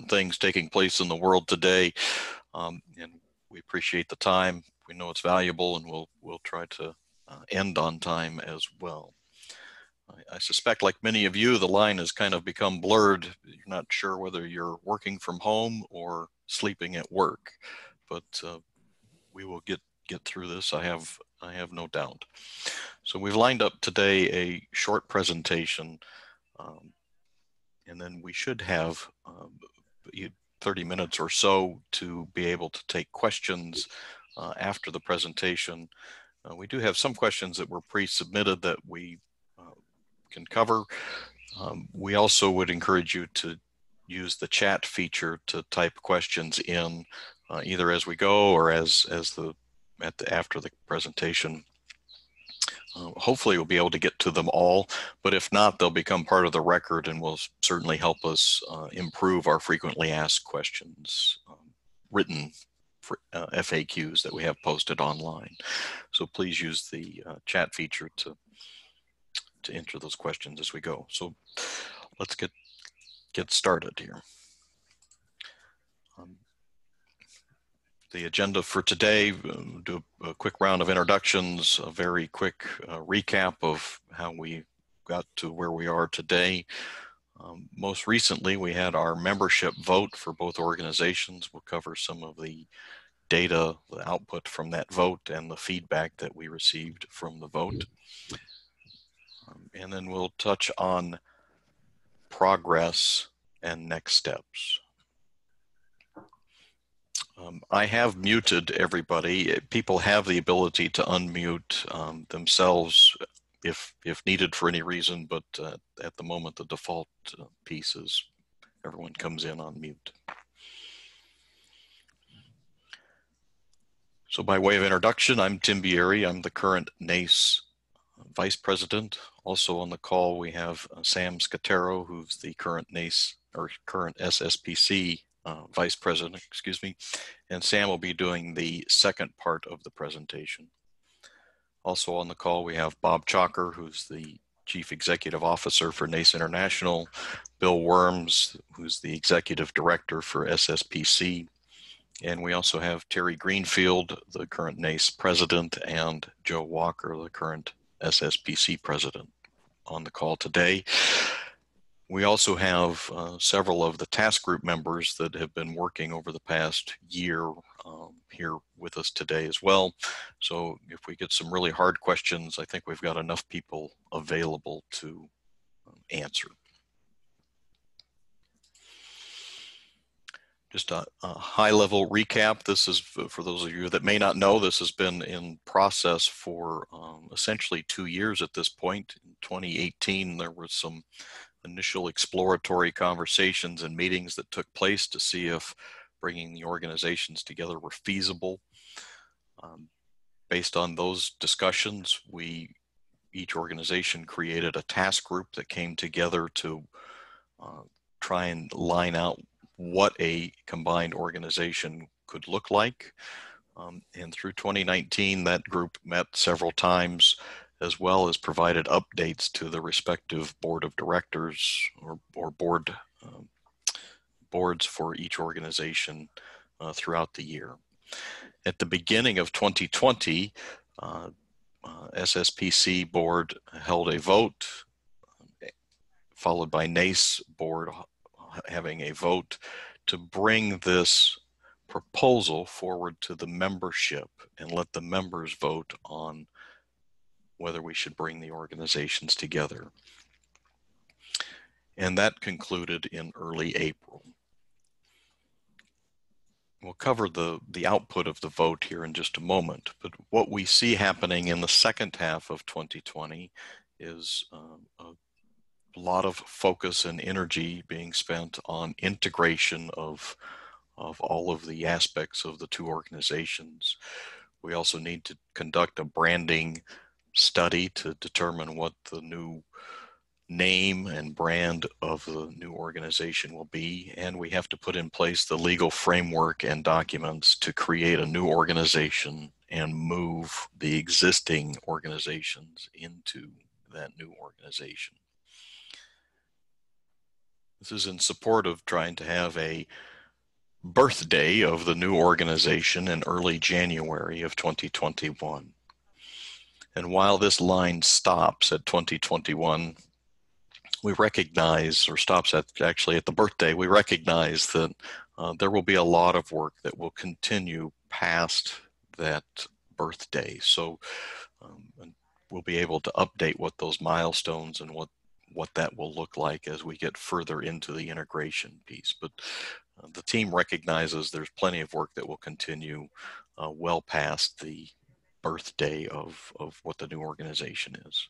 things taking place in the world today, and we appreciate the time. We know it's valuable, and we'll try to end on time as well. I suspect, like many of you, the line has kind of become blurred. You're not sure whether you're working from home or sleeping at work, but we will get through this. I have no doubt. So we've lined up today a short presentation, and then we should have 30 minutes or so to be able to take questions after the presentation. We do have some questions that were pre-submitted that we can cover. We also would encourage you to use the chat feature to type questions in either as we go or after the presentation. Hopefully we'll be able to get to them all, but if not, they'll become part of the record and will certainly help us improve our frequently asked questions, written FAQs that we have posted online. So please use the chat feature to enter those questions as we go. So let's get started here. The agenda for today, do a quick round of introductions, a very quick recap of how we got to where we are today. Most recently, we had our membership vote for both organizations. We'll cover some of the data, the output from that vote, and the feedback that we received from the vote. And then we'll touch on progress and next steps. I have muted everybody. People have the ability to unmute themselves if needed for any reason, but at the moment the default piece is everyone comes in on mute. So by way of introduction, I'm Tim Bieri. I'm the current NACE Vice President. Also on the call we have Sam Scatero, who's the current NACE or current SSPC Vice President, excuse me, and Sam will be doing the second part of the presentation. Also on the call we have Bob Chalker, who's the Chief Executive Officer for NACE International, Bill Worms, who's the Executive Director for SSPC, and we also have Terry Greenfield, the current NACE President, and Joe Walker, the current SSPC President, on the call today. We also have several of the task group members that have been working over the past year here with us today as well. So if we get some really hard questions, I think we've got enough people available to answer. Just a high-level recap. This is, for those of you that may not know, this has been in process for essentially 2 years at this point. In 2018, there was some initial exploratory conversations and meetings that took place to see if bringing the organizations together were feasible. Based on those discussions, each organization created a task group that came together to try and line out what a combined organization could look like. And through 2019, that group met several times, as well as provided updates to the respective board of directors or boards for each organization throughout the year. At the beginning of 2020, SSPC board held a vote, followed by NACE board having a vote to bring this proposal forward to the membership and let the members vote on whether we should bring the organizations together. And that concluded in early April. We'll cover the output of the vote here in just a moment, but what we see happening in the second half of 2020 is a lot of focus and energy being spent on integration of all of the aspects of the two organizations. We also need to conduct a branding study to determine what the new name and brand of the new organization will be, and we have to put in place the legal framework and documents to create a new organization and move the existing organizations into that new organization. This is in support of trying to have a birthday of the new organization in early January of 2021. And while this line stops at 2021, we recognize, or stops at actually at the birthday, we recognize that there will be a lot of work that will continue past that birthday. So we'll be able to update what those milestones and what that will look like as we get further into the integration piece. But the team recognizes there's plenty of work that will continue well past the birthday of what the new organization is.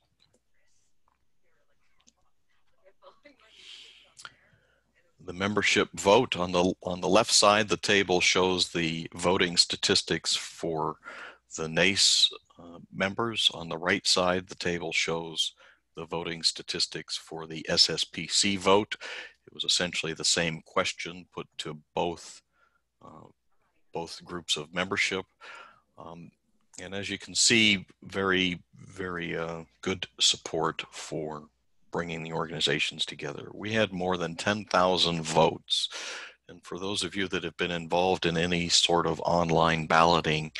The membership vote on the left side, the table shows the voting statistics for the NACE members. On the right side, the table shows the voting statistics for the SSPC vote. It was essentially the same question put to both groups of membership. And as you can see, very good support for bringing the organizations together. We had more than 10,000 votes. And for those of you that have been involved in any sort of online balloting,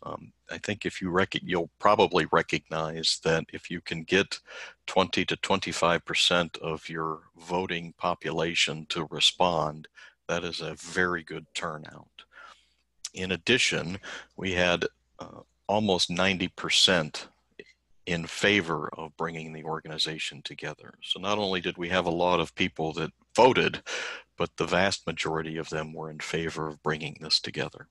I think if you'll probably recognize that if you can get 20 to 25% of your voting population to respond, that is a very good turnout. In addition, we had almost 90% in favor of bringing the organization together. So not only did we have a lot of people that voted, but the vast majority of them were in favor of bringing this together.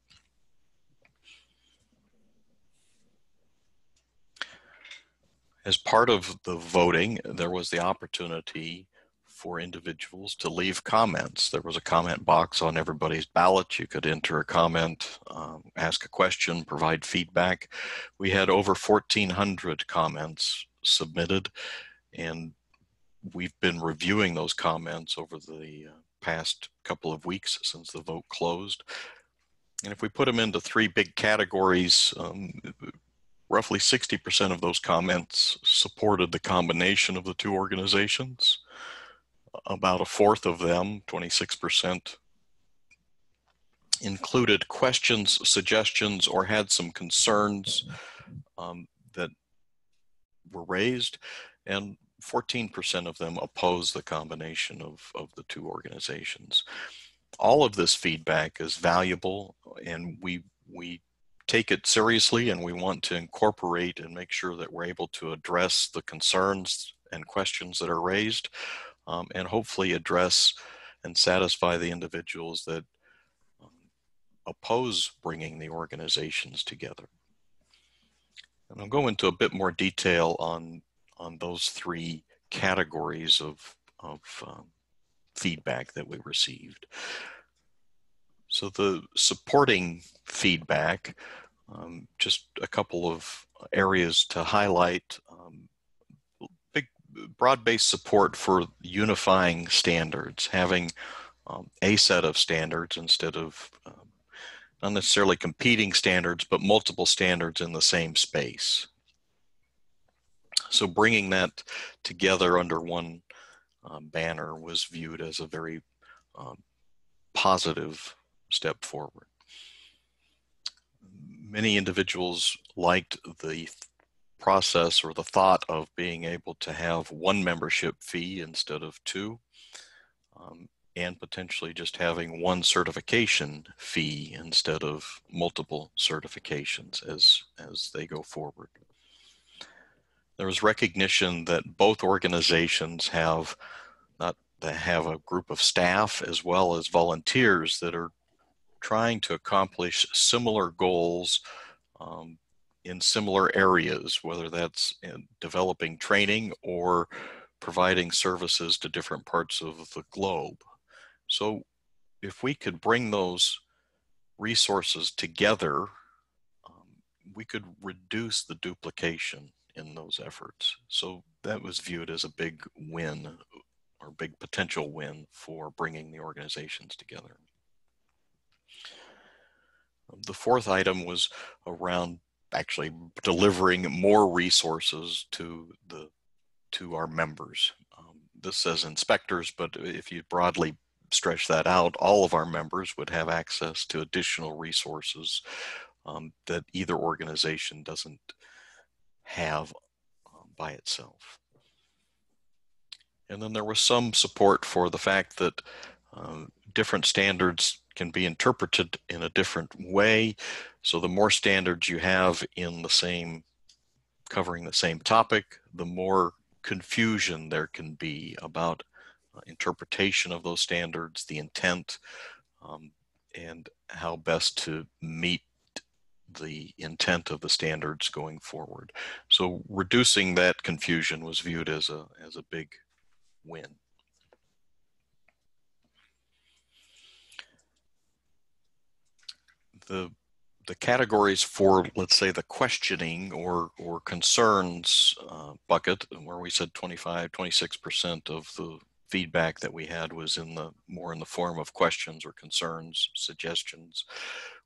As part of the voting, there was the opportunity for individuals to leave comments. There was a comment box on everybody's ballot. You could enter a comment, ask a question, provide feedback. We had over 1,400 comments submitted, and we've been reviewing those comments over the past couple of weeks since the vote closed. And if we put them into three big categories, roughly 60% of those comments supported the combination of the two organizations. About a fourth of them, 26%, included questions, suggestions, or had some concerns that were raised, and 14% of them opposed the combination of the two organizations. All of this feedback is valuable, and we take it seriously, and we want to incorporate and make sure that we're able to address the concerns and questions that are raised, and hopefully address and satisfy the individuals that oppose bringing the organizations together. And I'll go into a bit more detail on those three categories of feedback that we received. So the supporting feedback, just a couple of areas to highlight. Big broad-based support for unifying standards, having a set of standards instead of not necessarily competing standards, but multiple standards in the same space. So bringing that together under one banner was viewed as a very positive step forward. Many individuals liked the process or the thought of being able to have one membership fee instead of two, and potentially just having one certification fee instead of multiple certifications as they go forward. There was recognition that both organizations have a group of staff as well as volunteers that are trying to accomplish similar goals in similar areas, whether that's in developing training or providing services to different parts of the globe. So if we could bring those resources together, we could reduce the duplication in those efforts. So that was viewed as a big win, or big potential win, for bringing the organizations together. The fourth item was around actually delivering more resources to our members. this says inspectors, but if you broadly stretch that out, all of our members would have access to additional resources that either organization doesn't have by itself. And then there was some support for the fact that different standards can be interpreted in a different way. So the more standards you have in the same, covering the same topic, the more confusion there can be about interpretation of those standards, the intent, and how best to meet the intent of the standards going forward. So reducing that confusion was viewed as a big win. The categories for, let's say, the questioning or concerns bucket, where we said 26% of the feedback that we had was more in the form of questions or concerns, suggestions.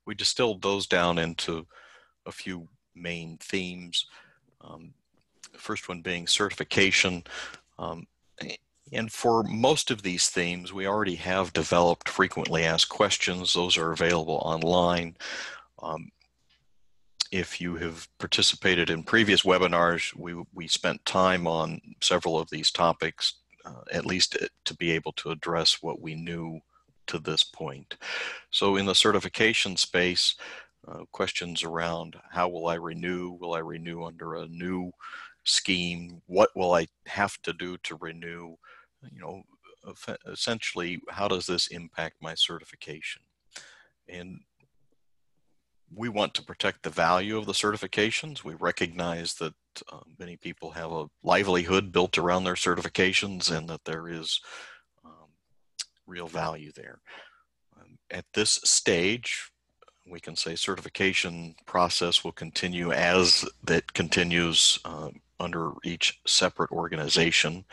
We distilled those down into a few main themes. The first one being certification. And for most of these themes, we already have developed frequently asked questions. Those are available online. If you have participated in previous webinars, we spent time on several of these topics, at least to be able to address what we knew to this point. So in the certification space, questions around how will I renew? Will I renew under a new scheme? What will I have to do to renew? You know, essentially, how does this impact my certification? And we want to protect the value of the certifications. We recognize that many people have a livelihood built around their certifications and that there is real value there. At this stage, we can say certification process will continue as that continues under each separate organization,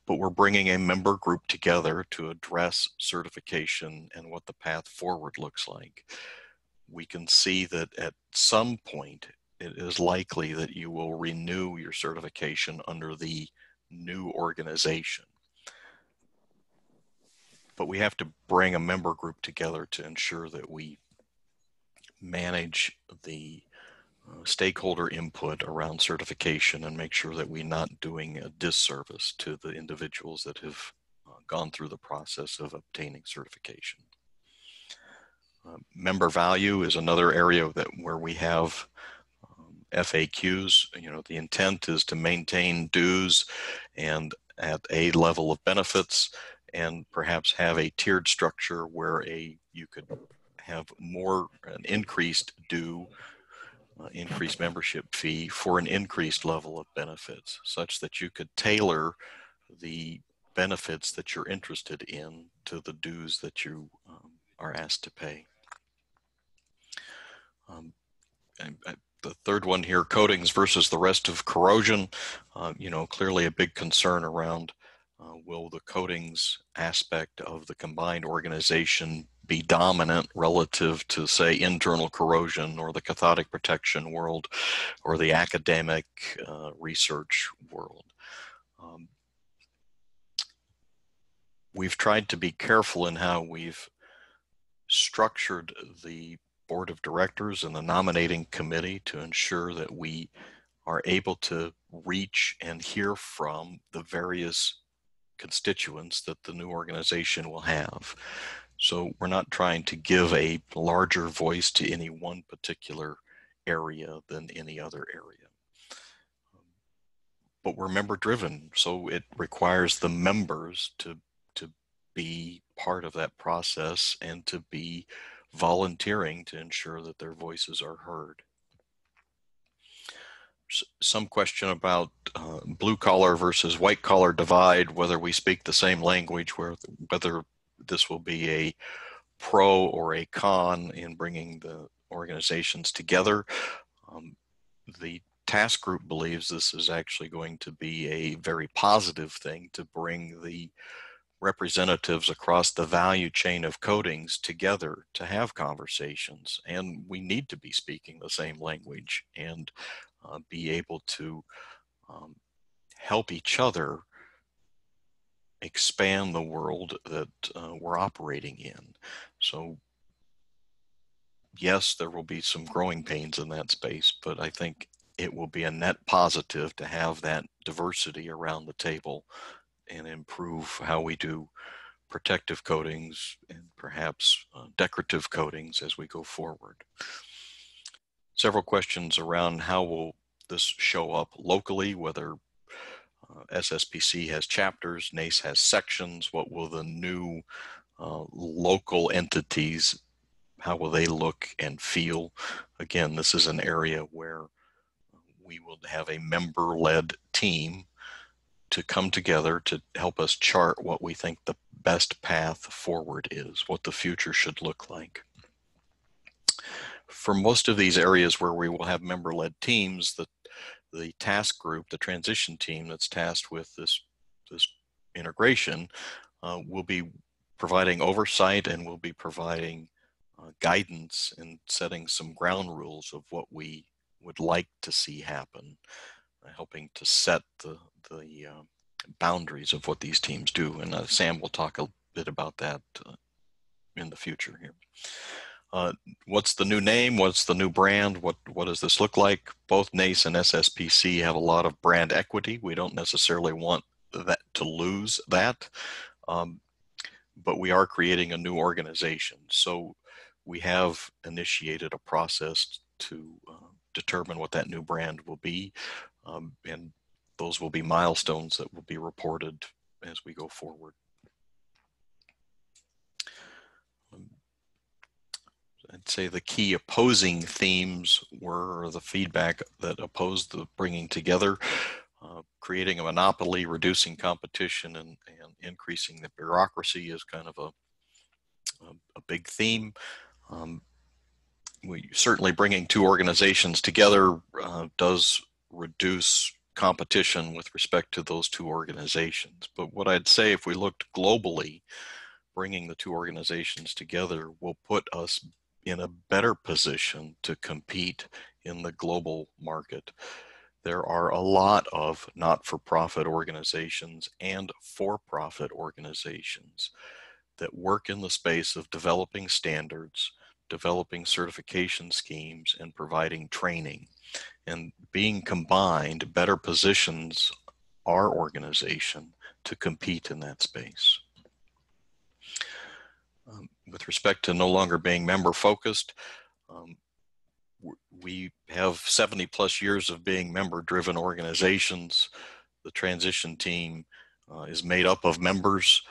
but we're bringing a member group together to address certification and what the path forward looks like. We can see that at some point it is likely that you will renew your certification under the new organization. But we have to bring a member group together to ensure that we manage the stakeholder input around certification and make sure that we're not doing a disservice to the individuals that have gone through the process of obtaining certification. Member value is another area where we have FAQs. You know, the intent is to maintain dues and at a level of benefits, and perhaps have a tiered structure where you could have an increased due, increased membership fee for an increased level of benefits, such that you could tailor the benefits that you're interested in to the dues that you are asked to pay. The third one here, coatings versus the rest of corrosion. You know, clearly a big concern around will the coatings aspect of the combined organization be dominant relative to, say, internal corrosion or the cathodic protection world or the academic research world. We've tried to be careful in how we've structured the board of directors and the nominating committee to ensure that we are able to reach and hear from the various constituents that the new organization will have. So we're not trying to give a larger voice to any one particular area than any other area. But we're member driven, so it requires the members to be part of that process and to be volunteering to ensure that their voices are heard. Some question about blue collar versus white collar divide, whether we speak the same language, whether this will be a pro or a con in bringing the organizations together. The task group believes this is actually going to be a very positive thing to bring the representatives across the value chain of coatings together to have conversations, and we need to be speaking the same language and be able to help each other expand the world that we're operating in. So yes, there will be some growing pains in that space, but I think it will be a net positive to have that diversity around the table and improve how we do protective coatings and perhaps decorative coatings as we go forward. Several questions around how will this show up locally, whether SSPC has chapters, NACE has sections, what will the new local entities, how will they look and feel? Again, this is an area where we will have a member-led team to come together to help us chart what we think the best path forward is, what the future should look like. For most of these areas where we will have member-led teams, the task group, the transition team that's tasked with this integration will be providing oversight and will be providing guidance and setting some ground rules of what we would like to see happen, helping to set the boundaries of what these teams do. And Sam will talk a bit about that in the future here. What's the new name? What's the new brand? What does this look like? Both NACE and SSPC have a lot of brand equity. We don't necessarily want that to lose that, but we are creating a new organization. So we have initiated a process to determine what that new brand will be, and those will be milestones that will be reported as we go forward. I'd say the key opposing themes were the feedback that opposed the bringing together, creating a monopoly, reducing competition, and increasing the bureaucracy is kind of a big theme. We certainly bringing two organizations together does reduce competition with respect to those two organizations. But what I'd say, if we looked globally, bringing the two organizations together will put us in a better position to compete in the global market. There are a lot of not-for-profit organizations and for-profit organizations that work in the space of developing standards, developing certification schemes, and providing training. And being combined better positions our organization to compete in that space. With respect to no longer being member focused, we have 70 plus years of being member driven organizations. The transition team is made up of members.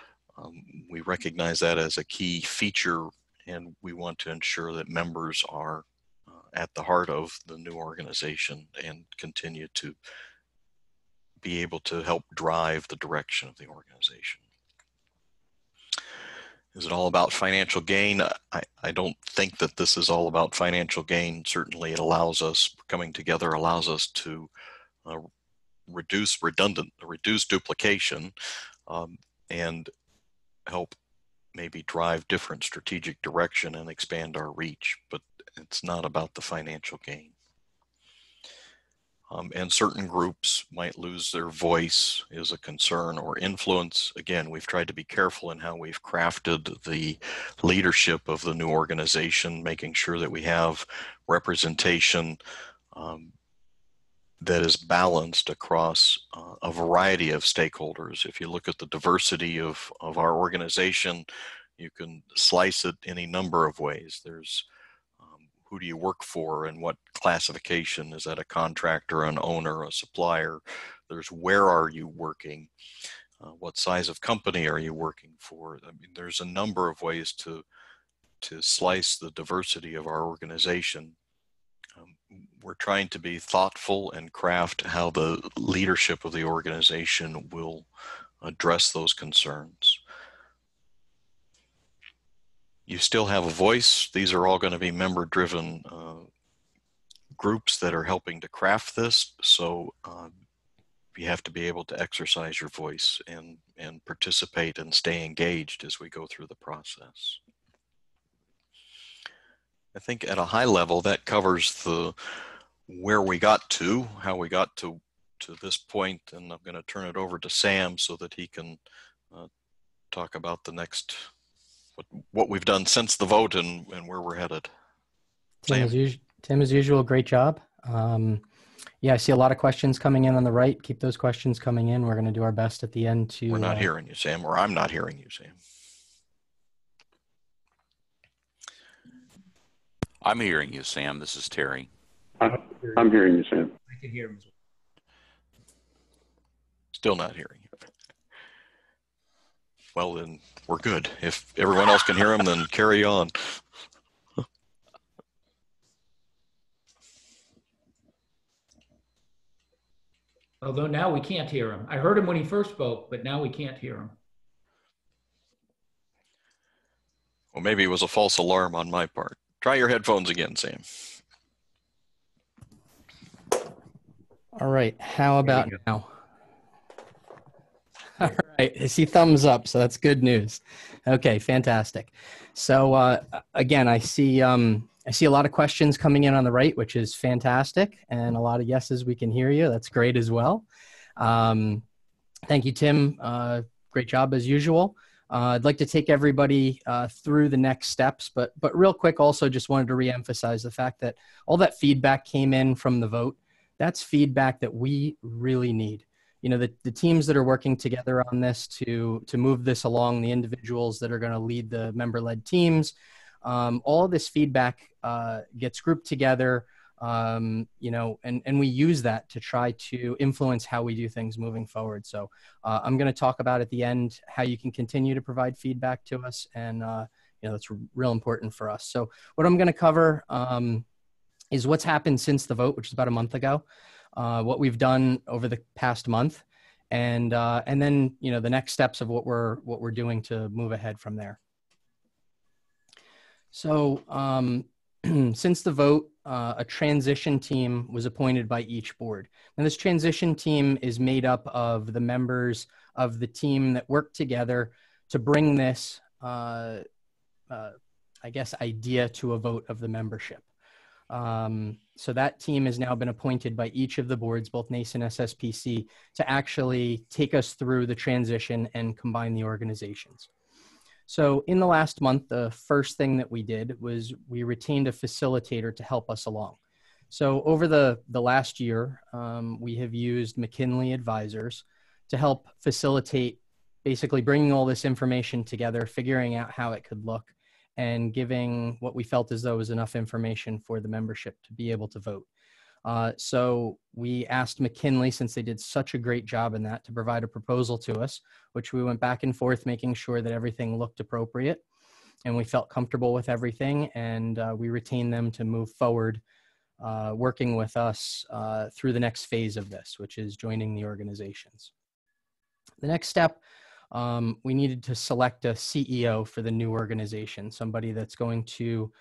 We recognize that as a key feature, and we want to ensure that members are at the heart of the new organization and continue to be able to help drive the direction of the organization. Is it all about financial gain? I don't think that this is all about financial gain. Certainly it allows us, coming together allows us to reduce duplication, and help maybe drive different strategic direction and expand our reach, but it's not about the financial gain. And certain groups might lose their voice is a concern, or influence. Again, we've tried to be careful in how we've crafted the leadership of the new organization, making sure that we have representation that is balanced across a variety of stakeholders. If you look at the diversity of our organization, you can slice it any number of ways. There's who do you work for and what classification? Is that a contractor, an owner, a supplier? There's where are you working? What size of company are you working for? I mean, there's a number of ways to slice the diversity of our organization. We're trying to be thoughtful and craft how the leadership of the organization will address those concerns. You still have a voice. These are all going to be member-driven groups that are helping to craft this. So you have to be able to exercise your voice and participate and stay engaged as we go through the process. I think at a high level that covers where we got to, how we got to this point, and I'm going to turn it over to Sam so that he can talk about the next, what we've done since the vote and where we're headed. Tim, Sam? Tim, as usual, great job. Yeah, I see a lot of questions coming in on the right. Keep those questions coming in. We're going to do our best at the end to... We're not hearing you, Sam, or I'm not hearing you, Sam. I'm hearing you, Sam. This is Terry. I'm hearing you, Sam. I can hear him as well. Still not hearing you. Well, then we're good. If everyone else can hear him, then carry on. Although now we can't hear him. I heard him when he first spoke, but now we can't hear him. Well, maybe it was a false alarm on my part. Try your headphones again, Sam. All right. How about now? All right. I see thumbs up, so that's good news. Okay, fantastic. So again, I see a lot of questions coming in on the right, which is fantastic, and a lot of yeses. We can hear you. That's great as well. Thank you, Tim. Great job as usual. I'd like to take everybody through the next steps, but real quick, also just wanted to reemphasize the fact that all that feedback came in from the vote. That's feedback that we really need. You know, the teams that are working together on this to move this along, the individuals that are going to lead the member-led teams, all of this feedback gets grouped together, you know, and we use that to try to influence how we do things moving forward. So I'm going to talk about at the end how you can continue to provide feedback to us, and you know, that's real important for us. So what I'm going to cover is what's happened since the vote, which is about a month ago, what we've done over the past month, and then, you know, the next steps of what we're doing to move ahead from there. So since the vote, a transition team was appointed by each board. And this transition team is made up of the members of the team that work together to bring this, I guess, idea to a vote of the membership. So that team has now been appointed by each of the boards, both NACE and SSPC, to actually take us through the transition and combine the organizations. So in the last month, the first thing that we did was we retained a facilitator to help us along. So over the last year, we have used McKinley Advisors to help facilitate basically bringing all this information together, figuring out how it could look, and giving what we felt as though was enough information for the membership to be able to vote. So we asked McKinley, since they did such a great job in that, to provide a proposal to us, which we went back and forth making sure that everything looked appropriate and we felt comfortable with everything, and we retained them to move forward, working with us through the next phase of this, which is joining the organizations. The next step, we needed to select a CEO for the new organization, somebody that's going to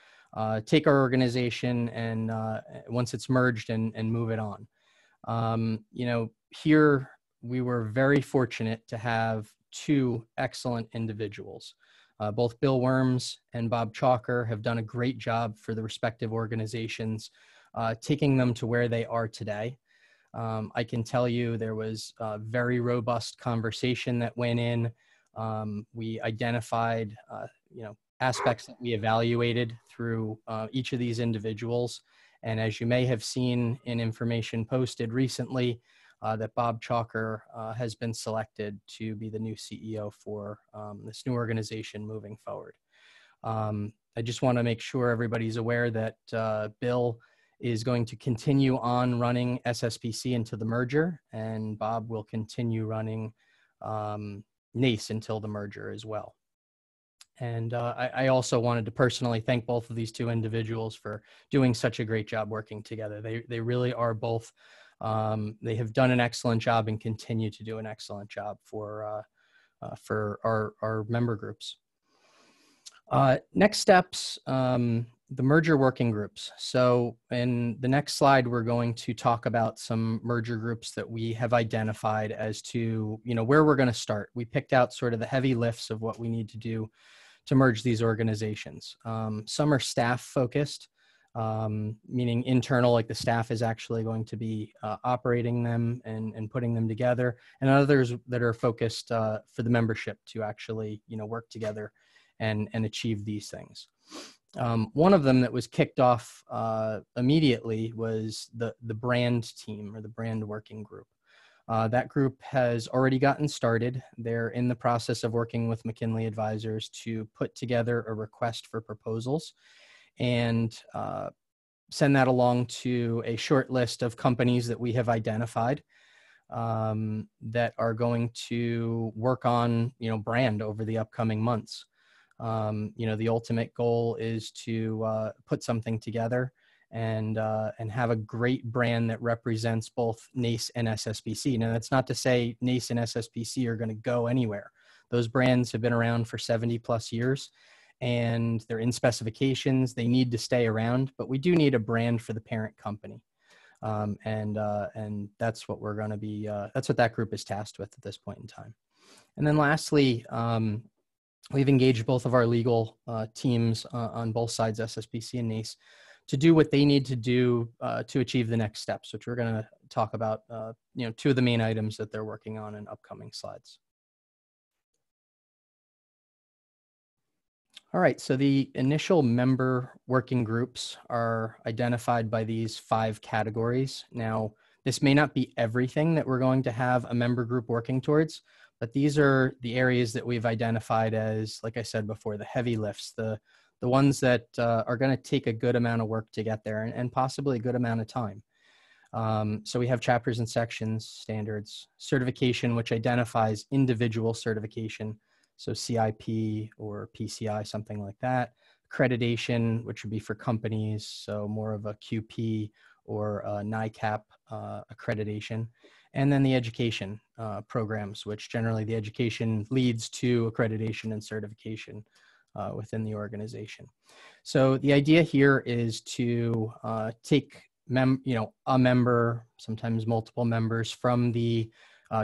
take our organization and once it's merged and move it on. You know, here we were very fortunate to have two excellent individuals. Both Bill Worms and Bob Chalker have done a great job for the respective organizations, taking them to where they are today. I can tell you there was a very robust conversation that went in. We identified, you know, aspects that we evaluated through each of these individuals. And as you may have seen in information posted recently, that Bob Chalker has been selected to be the new CEO for this new organization moving forward. I just want to make sure everybody's aware that Bill is going to continue on running SSPC into the merger, and Bob will continue running NACE until the merger as well. And I also wanted to personally thank both of these two individuals for doing such a great job working together. They really are both, they have done an excellent job and continue to do an excellent job for our member groups. Next steps, the merger working groups. So in the next slide, we're going to talk about some merger groups that we have identified as to, you know, where we're going to start. We picked out sort of the heavy lifts of what we need to do to merge these organizations. Some are staff focused. meaning internal, like the staff is actually going to be operating them and putting them together, and others that are focused for the membership to actually, work together and achieve these things. One of them that was kicked off immediately was the brand team, or the brand working group. That group has already gotten started. They're in the process of working with McKinley Advisors to put together a request for proposals and send that along to a short list of companies that we have identified that are going to work on, brand over the upcoming months. The ultimate goal is to put something together and have a great brand that represents both NACE and SSPC. Now, that's not to say NACE and SSPC are going to go anywhere. Those brands have been around for 70 plus years, and they're in specifications. They need to stay around, but we do need a brand for the parent company. And that's what we're going to be, that's what that group is tasked with at this point in time. And then lastly, we've engaged both of our legal teams on both sides, SSPC and NACE, to do what they need to do to achieve the next steps, which we're going to talk about, two of the main items that they're working on in upcoming slides. All right, so the initial member working groups are identified by these 5 categories. Now, this may not be everything that we're going to have a member group working towards, but these are the areas that we've identified as, like I said before, the heavy lifts, the ones that are going to take a good amount of work to get there and possibly a good amount of time. So we have chapters and sections, standards, certification, which identifies individual certification. So CIP or PCI, something like that. Accreditation, which would be for companies, so more of a QP or a NICAP accreditation. And then the education programs, which generally the education leads to accreditation and certification within the organization. So the idea here is to take a member, sometimes multiple members from the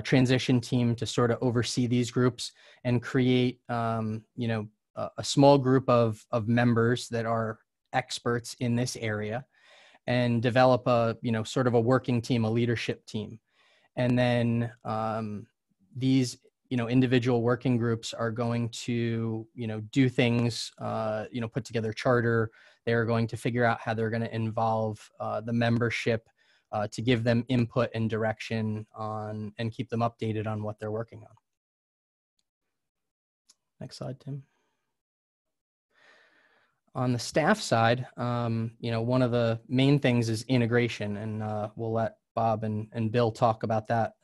transition team to sort of oversee these groups and create, a small group of members that are experts in this area and develop a, sort of a working team, a leadership team. And then these, individual working groups are going to, do things, put together a charter. They're going to figure out how they're going to involve the membership to give them input and direction on and keep them updated on what they're working on. Next slide, Tim. On the staff side, one of the main things is integration, and we'll let Bob and Bill talk about that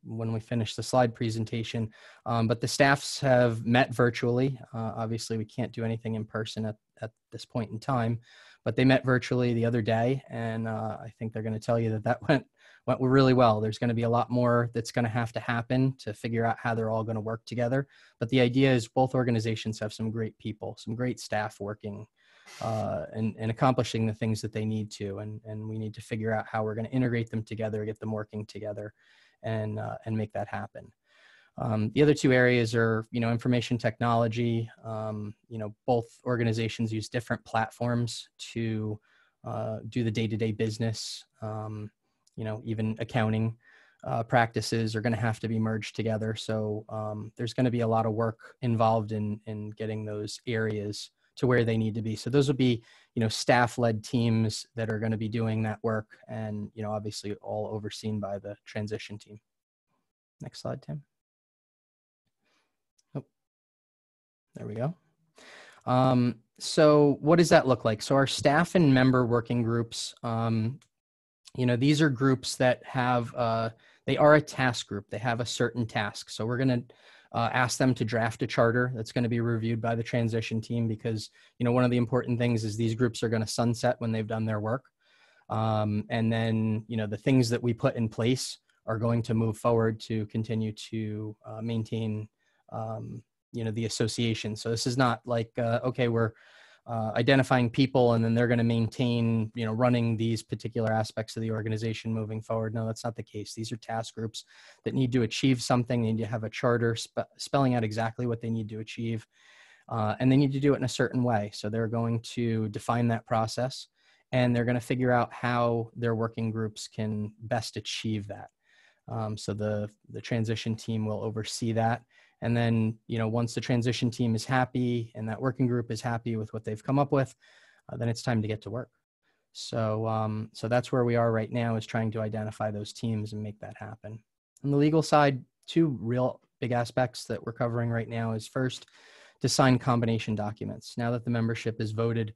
when we finish the slide presentation. But the staffs have met virtually. Obviously, we can't do anything in person at this point in time, but they met virtually the other day, and I think they're going to tell you that went really well. There's going to be a lot more that's going to have to happen to figure out how they're all going to work together. But the idea is both organizations have some great people, some great staff working and accomplishing the things that they need to, and we need to figure out how we're going to integrate them together, get them working together, and make that happen. The other 2 areas are, information technology. Both organizations use different platforms to do the day-to-day business. Even accounting practices are going to have to be merged together. So there's going to be a lot of work involved in getting those areas to where they need to be. So those will be, staff-led teams that are going to be doing that work, and, obviously all overseen by the transition team. Next slide, Tim. Oh, there we go. So what does that look like? So our staff and member working groups, these are groups that have, they are a task group. They have a certain task. So we're going to ask them to draft a charter that's going to be reviewed by the transition team, because, one of the important things is these groups are going to sunset when they've done their work. And then, the things that we put in place are going to move forward to continue to maintain, the association. So this is not like, okay, we're identifying people and then they're going to maintain, running these particular aspects of the organization moving forward. No, that's not the case. These are task groups that need to achieve something. They need to have a charter spelling out exactly what they need to achieve. And they need to do it in a certain way. So they're going to define that process and they're going to figure out how their working groups can best achieve that. So the transition team will oversee that. And then, once the transition team is happy and that working group is happy with what they've come up with, then it's time to get to work. So, so that's where we are right now, is trying to identify those teams and make that happen. On the legal side, two real big aspects that we're covering right now is, first, to sign combination documents. Now that the membership is voted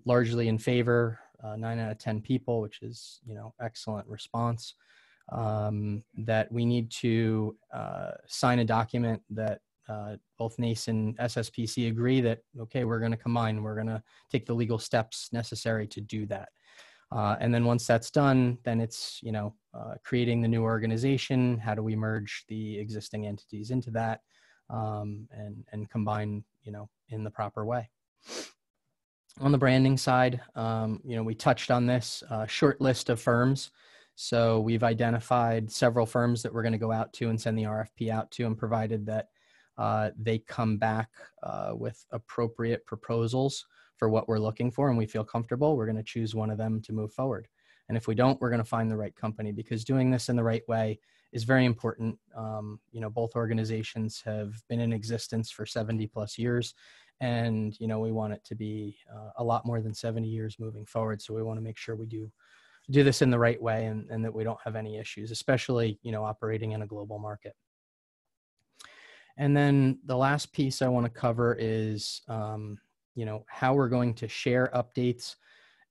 largely in favor, 9 out of 10 people, which is, excellent response, that we need to sign a document that both NACE and SSPC agree that, okay, we're going to combine, we're going to take the legal steps necessary to do that. And then once that's done, then it's, creating the new organization. How do we merge the existing entities into that and combine, in the proper way? On the branding side, we touched on this short list of firms. So we've identified several firms that we're going to go out to and send the RFP out to, and provided that they come back with appropriate proposals for what we're looking for and we feel comfortable, we're going to choose one of them to move forward. And if we don't, we're going to find the right company, because doing this in the right way is very important. Both organizations have been in existence for 70 plus years, and, we want it to be a lot more than 70 years moving forward. So we want to make sure we do this in the right way, and that we don't have any issues, especially, operating in a global market. And then the last piece I want to cover is, how we're going to share updates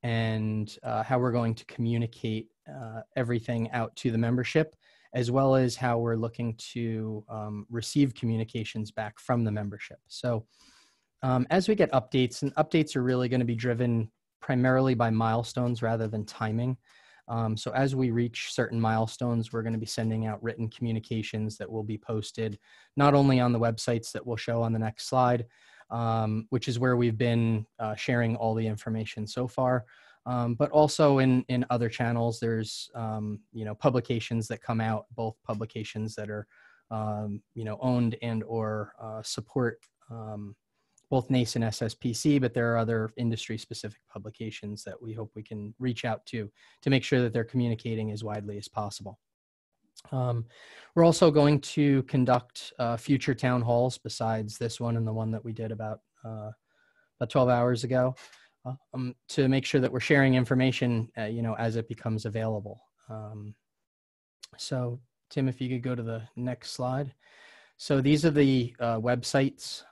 and how we're going to communicate everything out to the membership, as well as how we're looking to receive communications back from the membership. So as we get updates, and updates are really going to be driven primarily by milestones rather than timing. So as we reach certain milestones, we're going to be sending out written communications that will be posted not only on the websites that we'll show on the next slide, which is where we've been sharing all the information so far, but also in other channels. There's publications that come out, both publications that are owned and or support both NACE and SSPC, but there are other industry-specific publications that we hope we can reach out to make sure that they're communicating as widely as possible. We're also going to conduct future town halls besides this one and the one that we did about 12 hours ago, to make sure that we're sharing information, as it becomes available. So, Tim, if you could go to the next slide. So these are the websites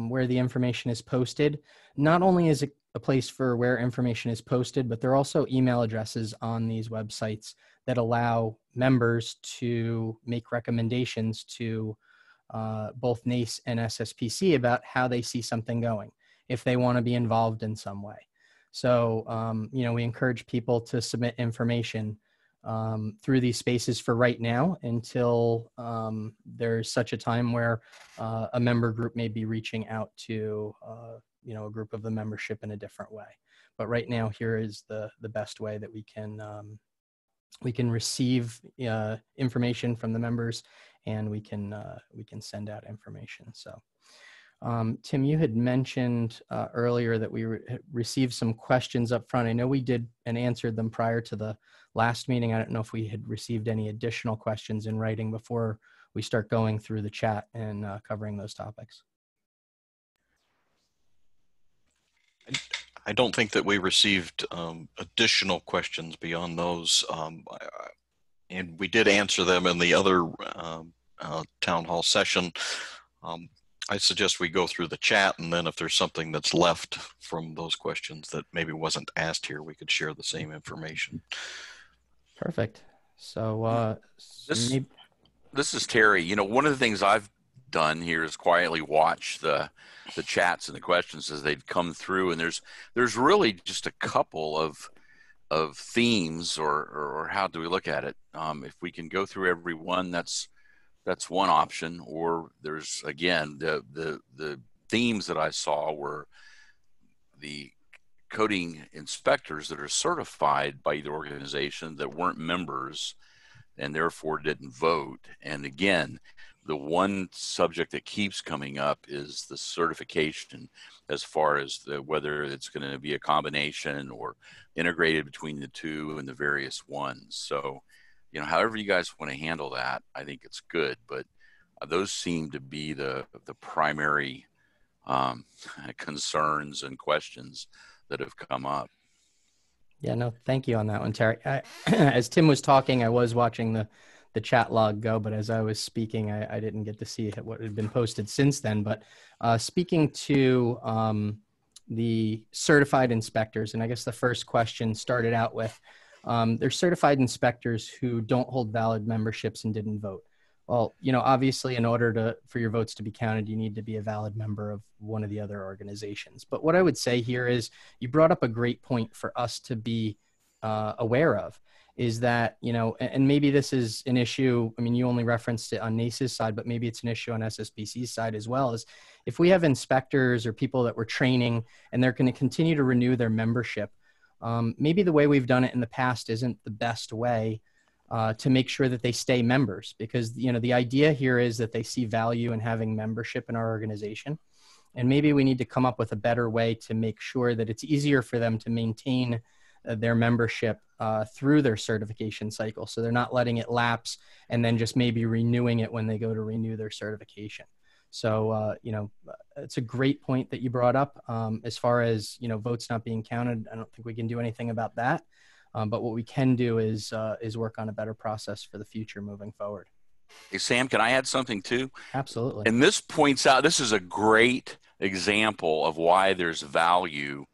where the information is posted. Not only is it a place for where information is posted, but there are also email addresses on these websites that allow members to make recommendations to both NACE and SSPC about how they see something going, if they want to be involved in some way. So, we encourage people to submit information through these spaces for right now, until there's such a time where a member group may be reaching out to a group of the membership in a different way. But right now, here is the best way that we can receive information from the members, and we can send out information. So Tim, you had mentioned earlier that we received some questions up front. I know we did and answered them prior to the last meeting. I don't know if we had received any additional questions in writing before we start going through the chat and covering those topics. I don't think that we received additional questions beyond those, and we did answer them in the other town hall session. I suggest we go through the chat, and then if there's something that's left from those questions that maybe wasn't asked here, we could share the same information. Perfect. So this is Terry. One of the things I've done here is quietly watch the chats and the questions as they've come through, and there's really just a couple of themes, or how do we look at it? If we can go through every one, that's one option. Or there's, again, the themes that I saw were the coding inspectors that are certified by the organization that weren't members and therefore didn't vote. And again, the one subject that keeps coming up is the certification, as far as whether it's going to be a combination or integrated between the two and the various ones. So, however you guys want to handle that, I think it's good. But those seem to be the primary concerns and questions that have come up. Yeah, no, thank you on that one, Terry. As Tim was talking, I was watching the chat log go, but as I was speaking, I didn't get to see what had been posted since then. But speaking to the certified inspectors, and I guess the first question started out with, there's certified inspectors who don't hold valid memberships and didn't vote. Well, obviously, in order for your votes to be counted, you need to be a valid member of one of the other organizations. But what I would say here is, you brought up a great point for us to be aware of, is that, and maybe this is an issue. I mean, you only referenced it on NACE's side, but maybe it's an issue on SSPC's side as well, is if we have inspectors or people that we're training and they're going to continue to renew their membership, maybe the way we've done it in the past isn't the best way to make sure that they stay members, because the idea here is that they see value in having membership in our organization, and maybe we need to come up with a better way to make sure that it's easier for them to maintain their membership through their certification cycle, so they're not letting it lapse and then just maybe renewing it when they go to renew their certification. So it's a great point that you brought up. As far as votes not being counted, I don't think we can do anything about that. But what we can do is work on a better process for the future moving forward. Hey, Sam, can I add something too? Absolutely. And this points out, this is a great example of why there's value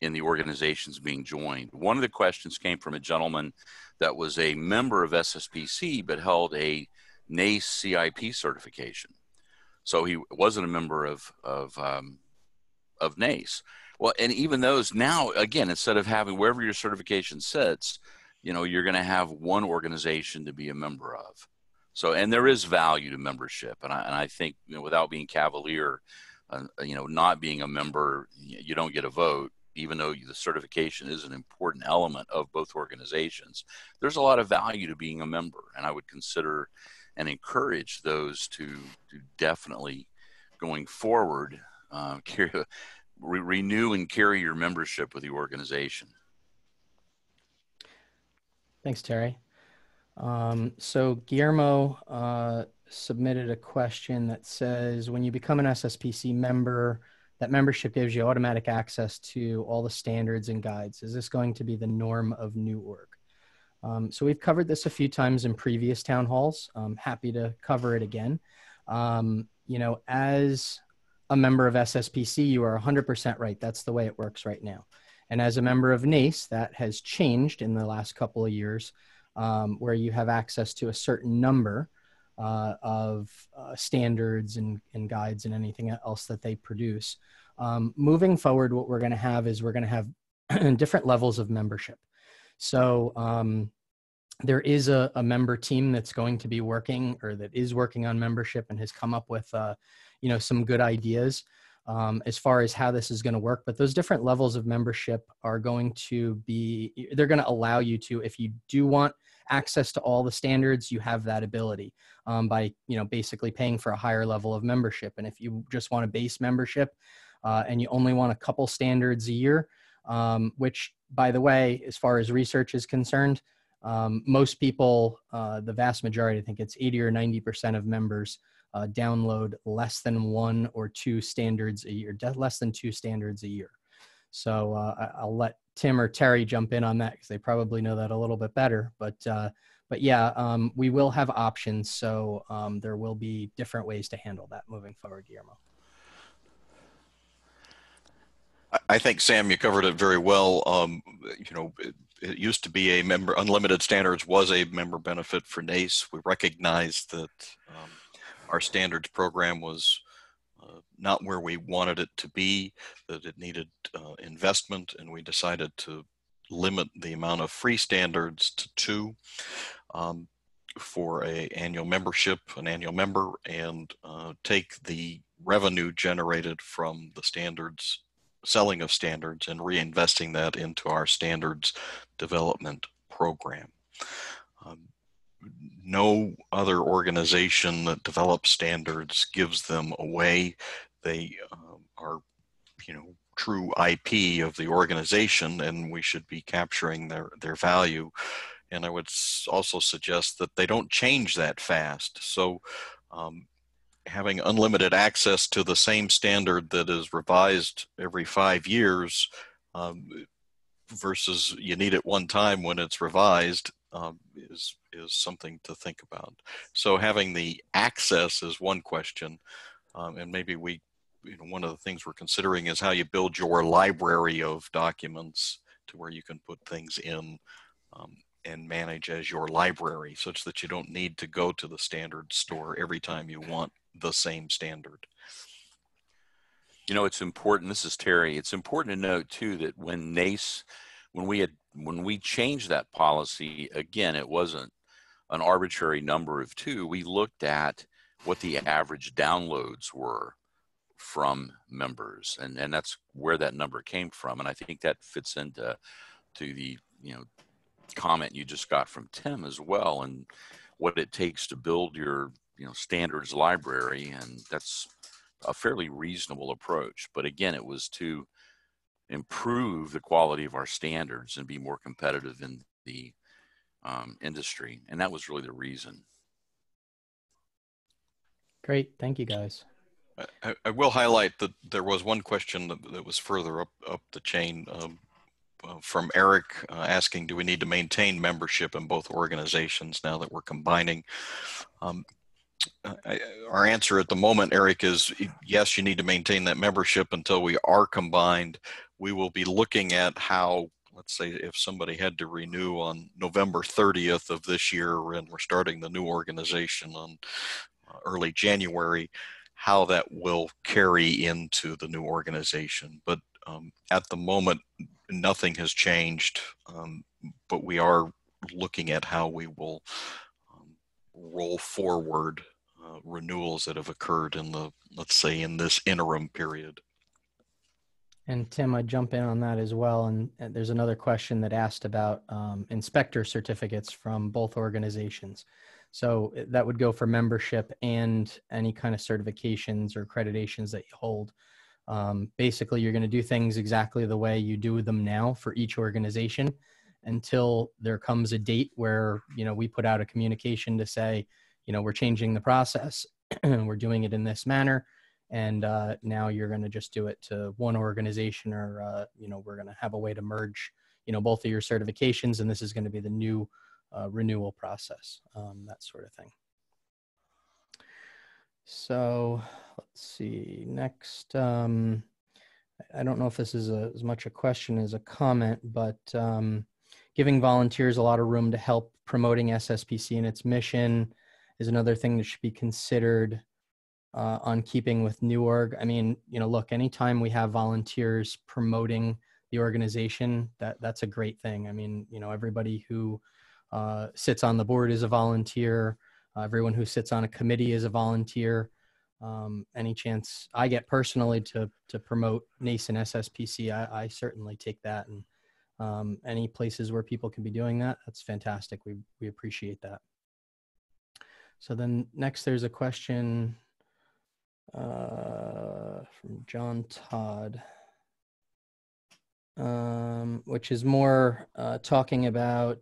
in the organizations being joined. One of the questions came from a gentleman that was a member of SSPC, but held a NACE-CIP certification. So he wasn't a member of NACE. Well, and even those now, again, instead of having wherever your certification sits, you're going to have one organization to be a member of. So, and there is value to membership. And I think, without being cavalier, not being a member, you don't get a vote, even though the certification is an important element of both organizations. There's a lot of value to being a member. And I would consider and encourage those to definitely, going forward, renew and carry your membership with the organization. Thanks, Terry. So Guillermo submitted a question that says, when you become an SSPC member, that membership gives you automatic access to all the standards and guides. Is this going to be the norm of new org? So we've covered this a few times in previous town halls. I'm happy to cover it again. As a member of SSPC, you are 100% right. That's the way it works right now. And as a member of NACE, that has changed in the last couple of years, where you have access to a certain number of standards and guides and anything else that they produce. Moving forward, what we're going to have is we're going to have different levels of membership. So there is a member team that's going to be working, or that is working on membership, and has come up with some good ideas as far as how this is going to work. But those different levels of membership are going to be, they're going to allow you to, if you do want access to all the standards, you have that ability by, basically paying for a higher level of membership. And if you just want a base membership and you only want a couple standards a year, which, by the way, as far as research is concerned, most people, the vast majority, I think it's 80 or 90% of members download less than 1 or 2 standards a year, less than 2 standards a year. So I'll let Tim or Terry jump in on that, because they probably know that a little bit better. But yeah, we will have options. So there will be different ways to handle that moving forward, Guillermo. I think, Sam, you covered it very well. It used to be a member, unlimited standards was a member benefit for NACE. We recognized that our standards program was not where we wanted it to be, that it needed investment, and we decided to limit the amount of free standards to 2 for an annual member, and take the revenue generated from the standards, selling of standards, and reinvesting that into our standards development program. no other organization that develops standards gives them away. They are, true IP of the organization, and we should be capturing their value. And I would also suggest that they don't change that fast. So having unlimited access to the same standard that is revised every 5 years versus you need it one time when it's revised is something to think about. So having the access is one question, and maybe one of the things we're considering is how you build your library of documents to where you can put things in and manage as your library, such that you don't need to go to the standard store every time you want the same standard. It's important. This is Terry. It's important to note too that when we changed that policy, again, it wasn't an arbitrary number of 2. We looked at what the average downloads were from members, and that's where that number came from. And I think that fits into the comment you just got from Tim as well, and what it takes to build your standards library. And that's a fairly reasonable approach. But again, it was to improve the quality of our standards and be more competitive in the industry. And that was really the reason. Great. Thank you, guys. I will highlight that there was one question that was further up the chain from Eric asking, do we need to maintain membership in both organizations now that we're combining? Our answer at the moment, Eric, is yes, you need to maintain that membership until we are combined. We will be looking at how, let's say, if somebody had to renew on November 30th of this year and we're starting the new organization on early January, how that will carry into the new organization. But at the moment, nothing has changed, but we are looking at how we will roll forward renewals that have occurred in let's say, in this interim period. And Tim, I'd jump in on that as well. And there's another question that asked about inspector certificates from both organizations. So that would go for membership and any kind of certifications or accreditations that you hold. Basically, you're going to do things exactly the way you do them now for each organization until there comes a date where, we put out a communication to say, we're changing the process and we're doing it in this manner. And now you're going to just do it to one organization, or, we're going to have a way to merge, both of your certifications. And this is going to be the new renewal process, that sort of thing. So let's see, next, I don't know if this is as much a question as a comment, but giving volunteers a lot of room to help promoting SSPC and its mission is another thing that should be considered on keeping with New Org. I mean, look, anytime we have volunteers promoting the organization, that's a great thing. I mean, everybody who sits on the board is a volunteer. Everyone who sits on a committee is a volunteer. Any chance I get personally to promote NACE and SSPC, I certainly take that. And any places where people can be doing that, that's fantastic. We appreciate that. So then next there's a question from John Todd, which is more talking about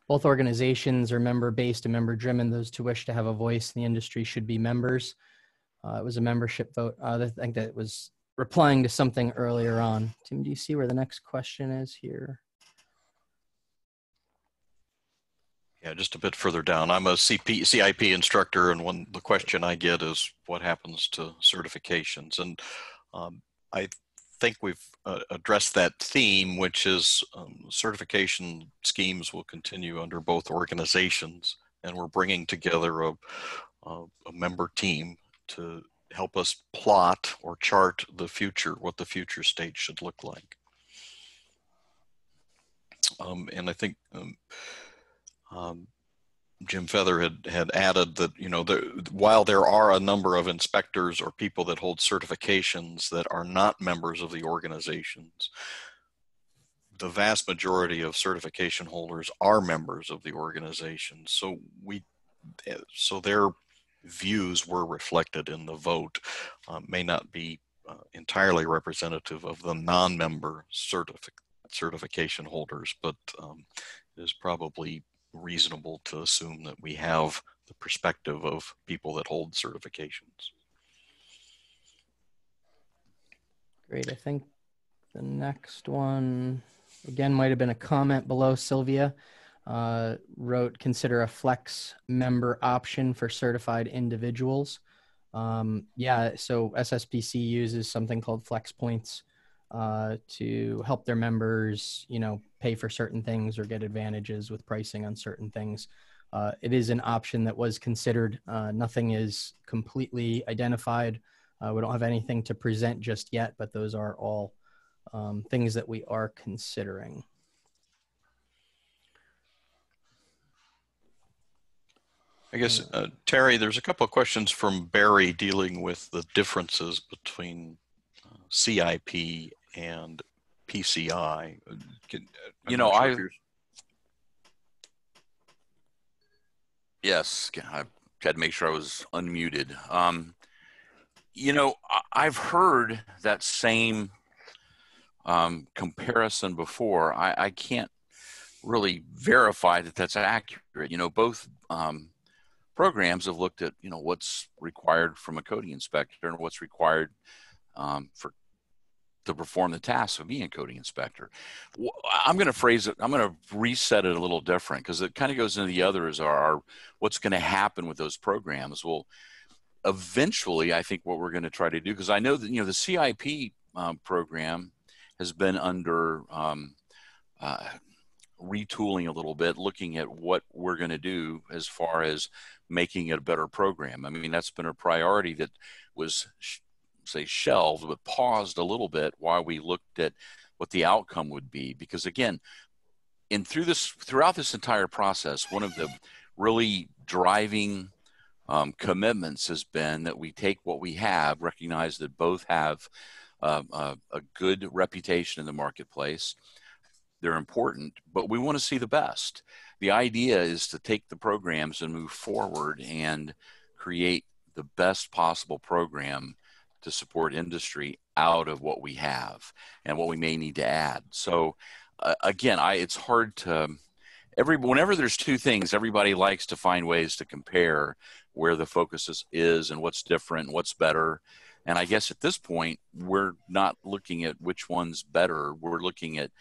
both organizations are member-based and member-driven. Those who wish to have a voice in the industry should be members. It was a membership vote. I think that was replying to something earlier on. Tim, do you see where the next question is here? Yeah, just a bit further down. I'm a CIP instructor, and the question I get is what happens to certifications? And I think we've addressed that theme, which is certification schemes will continue under both organizations, and we're bringing together a member team to help us plot or chart the future, what the future state should look like. And I think Jim Feather had added that, while there are a number of inspectors or people that hold certifications that are not members of the organizations, the vast majority of certification holders are members of the organization. So their views were reflected in the vote. May not be entirely representative of the non-member certification holders, but it is probably reasonable to assume that we have the perspective of people that hold certifications. Great. I think the next one, again, might have been a comment below. Sylvia wrote, consider a flex member option for certified individuals. Yeah, so SSPC uses something called flex points to help their members, pay for certain things or get advantages with pricing on certain things. It is an option that was considered. Nothing is completely identified. We don't have anything to present just yet, but those are all things that we are considering. I guess, Terry, there's a couple of questions from Barry dealing with the differences between CIP and PCI. Yes, I had to make sure I was unmuted. I've heard that same comparison before. I can't really verify that that's accurate. Both programs have looked at, what's required from a coding inspector and what's required to perform the tasks of being a coding inspector. I'm going to phrase it, I'm going to reset it a little different because it kind of goes into the others are what's going to happen with those programs. Well, eventually, I think what we're going to try to do, because I know that, the CIP program has been under retooling a little bit, looking at what we're going to do as far as making it a better program. I mean, that's been a priority that was, say, shelved, but paused a little bit while we looked at what the outcome would be. Because again, throughout this entire process, one of the really driving commitments has been that we take what we have, recognize that both have a good reputation in the marketplace. They're important, but we want to see the best. The idea is to take the programs and move forward and create the best possible program to support industry out of what we have and what we may need to add. So again, it's hard to, whenever there's two things, everybody likes to find ways to compare where the focus is and what's different, what's better. And I guess at this point, we're not looking at which one's better. We're looking at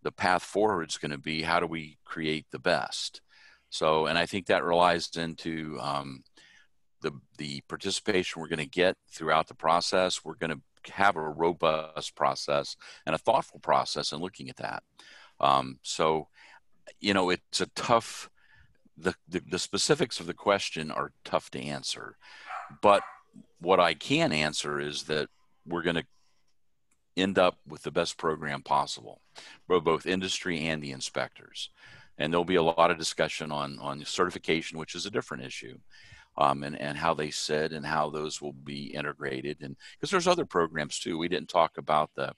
the path forward is going to be, how do we create the best? So, and I think that relies into the participation we're going to get throughout the process. We're going to have a robust process and a thoughtful process in looking at that. So, it's a tough, the specifics of the question are tough to answer. But what I can answer is that we're going to end up with the best program possible for both industry and the inspectors. And there'll be a lot of discussion on certification, which is a different issue, and how they sit and how those will be integrated. And because there's other programs too. We didn't talk about the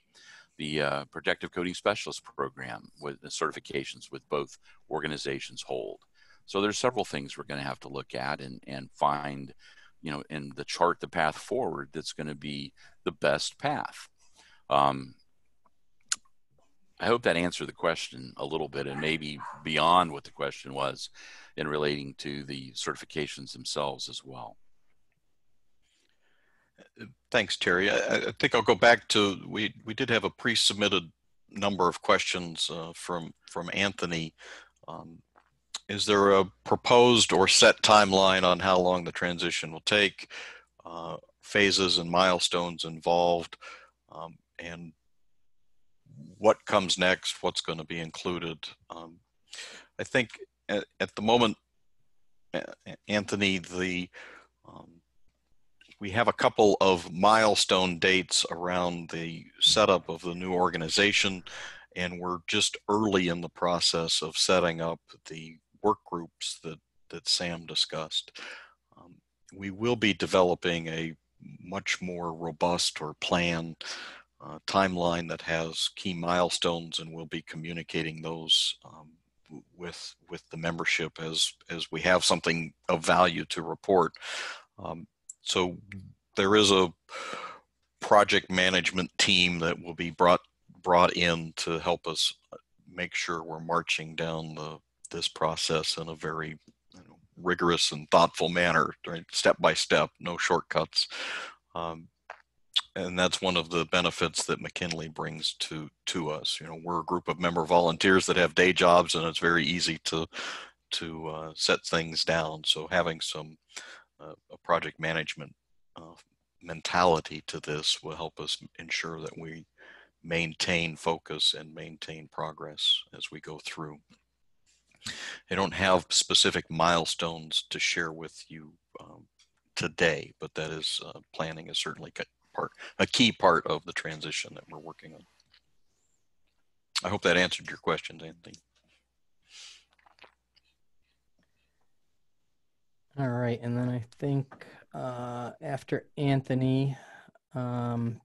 Protective Coding Specialist program with the certifications with both organizations hold. So there's several things we're going to have to look at and find, in the chart, the path forward that's going to be the best path. I hope that answered the question a little bit and maybe beyond what the question was in relating to the certifications themselves as well. Thanks, Terry. I think I'll go back to, we did have a pre-submitted number of questions from Anthony. Is there a proposed or set timeline on how long the transition will take, phases and milestones involved, and what comes next, what's going to be included? I think at the moment, Anthony, we have a couple of milestone dates around the setup of the new organization, and we're just early in the process of setting up the work groups that Sam discussed. We will be developing a much more robust or plan timeline that has key milestones, and we'll be communicating those with the membership as we have something of value to report. So there is a project management team that will be brought in to help us make sure we're marching down this process in a very rigorous and thoughtful manner, right? Step by step, no shortcuts. And that's one of the benefits that McKinley brings to us. We're a group of member volunteers that have day jobs, and it's very easy to set things down. So having some a project management mentality to this will help us ensure that we maintain focus and maintain progress as we go through. I don't have specific milestones to share with you today, but that is planning is certainly a key part of the transition that we're working on. I hope that answered your questions, Anthony. All right, and then I think after Anthony, let's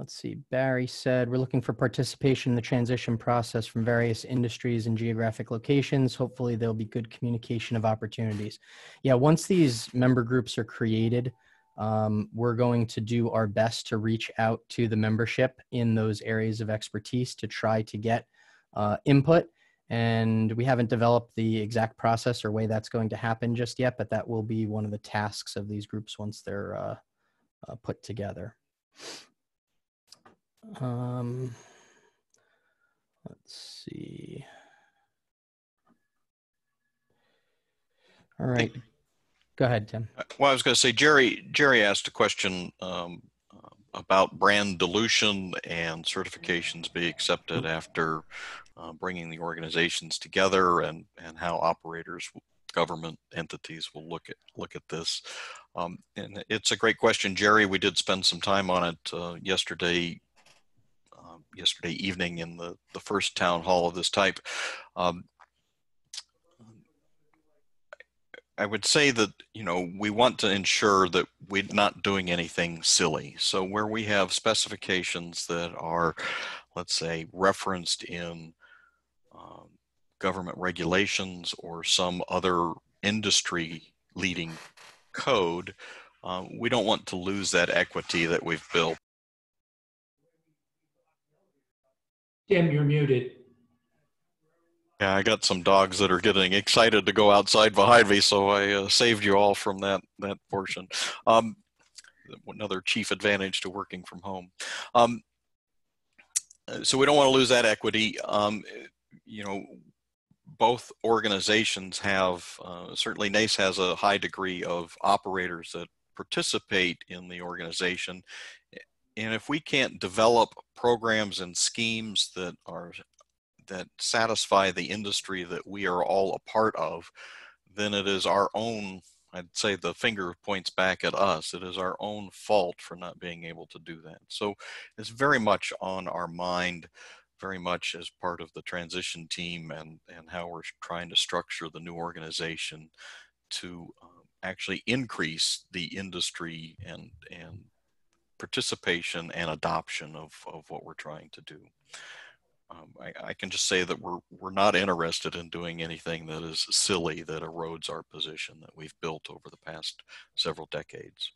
see, Barry said, we're looking for participation in the transition process from various industries and geographic locations. Hopefully there'll be good communication of opportunities. Yeah, once these member groups are created, we're going to do our best to reach out to the membership in those areas of expertise to try to get input. And we haven't developed the exact process or way that's going to happen just yet, but that will be one of the tasks of these groups once they're put together. Let's see. All right. Go ahead, Tim. Well, I was going to say, Jerry asked a question about brand dilution and certifications be accepted after bringing the organizations together, and how operators, government entities will look at this. And it's a great question, Jerry. We did spend some time on it yesterday evening in the first town hall of this type. I would say that, we want to ensure that we're not doing anything silly. So where we have specifications that are, let's say, referenced in government regulations or some other industry leading code, we don't want to lose that equity that we've built. Tim, you're muted. Yeah, I got some dogs that are getting excited to go outside behind me, so I saved you all from that portion. Another chief advantage to working from home. So we don't want to lose that equity. Both organizations have, certainly NACE has a high degree of operators that participate in the organization. And if we can't develop programs and schemes that satisfy the industry that we are all a part of, then it is our own, I'd say the finger points back at us. It is our own fault for not being able to do that. So it's very much on our mind, very much as part of the transition team and how we're trying to structure the new organization to actually increase the industry and participation and adoption of what we're trying to do. I can just say that we're not interested in doing anything that is silly, that erodes our position that we've built over the past several decades.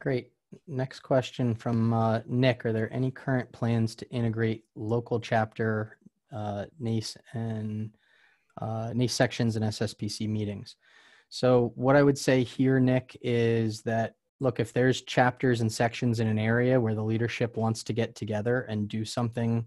Great. Next question from Nick. Are there any current plans to integrate local chapter NACE and NACE sections and SSPC meetings? So what I would say here, Nick, is that, look, if there's chapters and sections in an area where the leadership wants to get together and do something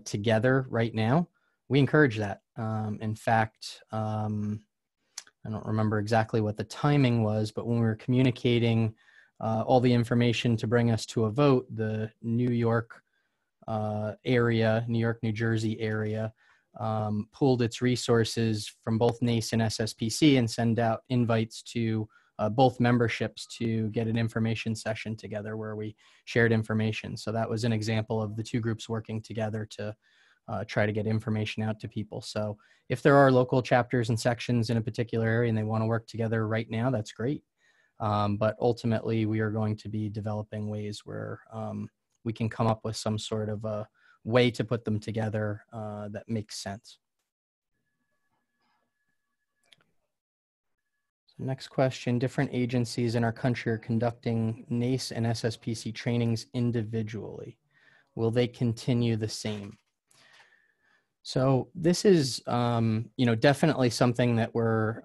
together right now, we encourage that. In fact, I don't remember exactly what the timing was, but when we were communicating all the information to bring us to a vote, the New York area, New York, New Jersey area, pooled its resources from both NACE and SSPC and send out invites to both memberships to get an information session together where we shared information. So that was an example of the two groups working together to try to get information out to people. So if there are local chapters and sections in a particular area and they want to work together right now, that's great. But ultimately, we are going to be developing ways where we can come up with some sort of a way to put them together that makes sense. So next question, different agencies in our country are conducting NACE and SSPC trainings individually. Will they continue the same? So this is, definitely something that we're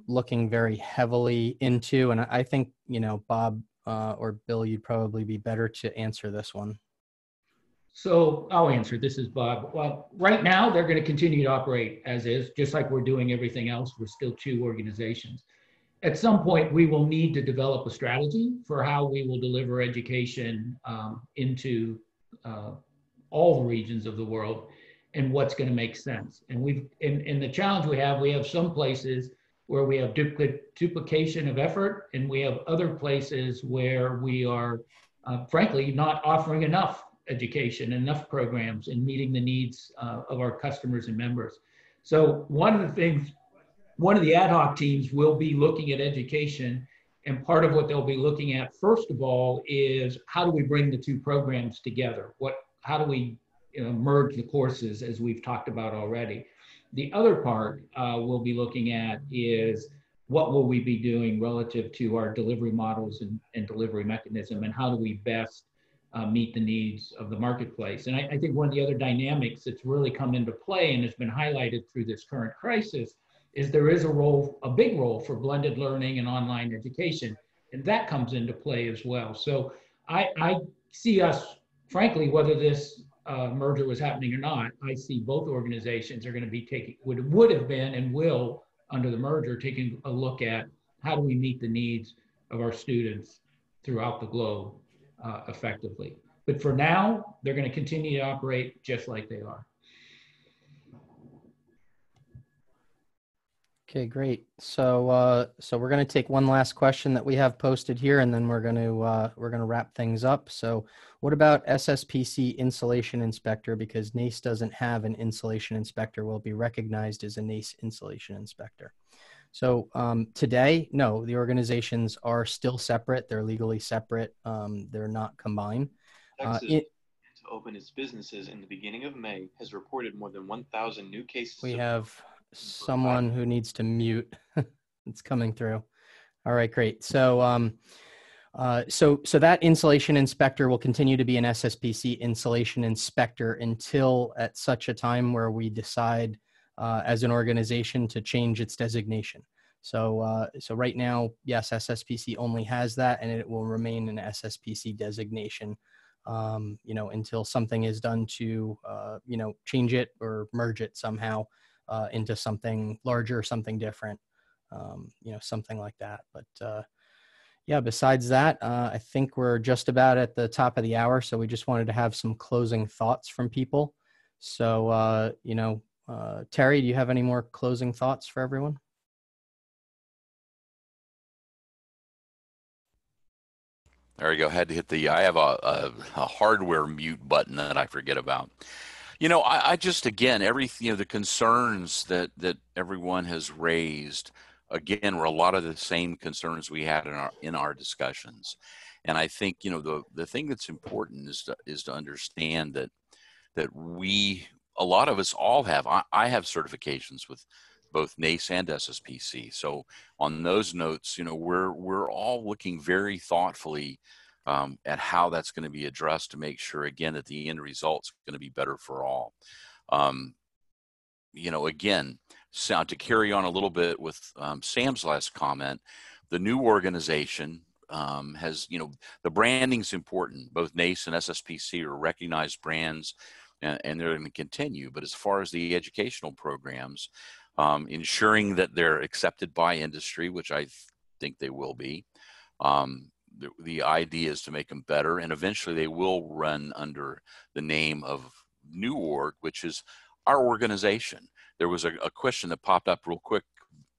looking very heavily into. And I think, Bob or Bill, you'd probably be better to answer this one. So I'll answer. This is Bob. Well, right now they're going to continue to operate as is, just like we're doing everything else. We're still two organizations. At some point, we will need to develop a strategy for how we will deliver education into all the regions of the world and what's going to make sense. And the challenge we have some places where we have duplication of effort, and we have other places where we are, frankly, not offering enough education, enough programs, and meeting the needs of our customers and members. So one of the ad hoc teams will be looking at education, and part of what they'll be looking at, first of all, is how do we bring the two programs together? How do we merge the courses, as we've talked about already? The other part we'll be looking at is what will we be doing relative to our delivery models and delivery mechanism, and how do we best meet the needs of the marketplace? And I think one of the other dynamics that's really come into play and has been highlighted through this current crisis is there is a big role for blended learning and online education, and that comes into play as well. So I see us, frankly, whether this merger was happening or not, I see both organizations are going to be would have been and will, under the merger, taking a look at how do we meet the needs of our students throughout the globe effectively. But for now, they're going to continue to operate just like they are. Okay, great. So we're going to take one last question that we have posted here, and then we're going to wrap things up. So what about SSPC Installation Inspector? Because NACE doesn't have an installation inspector, will be recognized as a NACE installation inspector. So today, no, the organizations are still separate. They're legally separate. They're not combined. Texas, to open its businesses in the beginning of May, has reported more than 1,000 new cases. We have someone who needs to mute. It's coming through. All right, great. So so that installation inspector will continue to be an SSPC installation inspector until at such a time where we decide as an organization to change its designation. So so right now, yes, SSPC only has that, and it will remain an SSPC designation until something is done to change it or merge it somehow into something larger, something different, something like that. But yeah, besides that, I think we're just about at the top of the hour. So we just wanted to have some closing thoughts from people. So, Terry, do you have any more closing thoughts for everyone? There you go. Had to hit I have a hardware mute button that I forget about. I just, again, the concerns that everyone has raised, again, were a lot of the same concerns we had in our discussions. And I think, the thing that's important is to understand that a lot of us all have, I have certifications with both NACE and SSPC. So on those notes, we're all looking very thoughtfully at how that's going to be addressed to make sure, again, that the end result's going to be better for all. Again, to carry on a little bit with Sam's last comment, the new organization has, the branding's important. Both NACE and SSPC are recognized brands, and they're going to continue. But as far as the educational programs, ensuring that they're accepted by industry, which I think they will be. The idea is to make them better, and eventually they will run under the name of New Org, which is our organization. There was a question that popped up real quick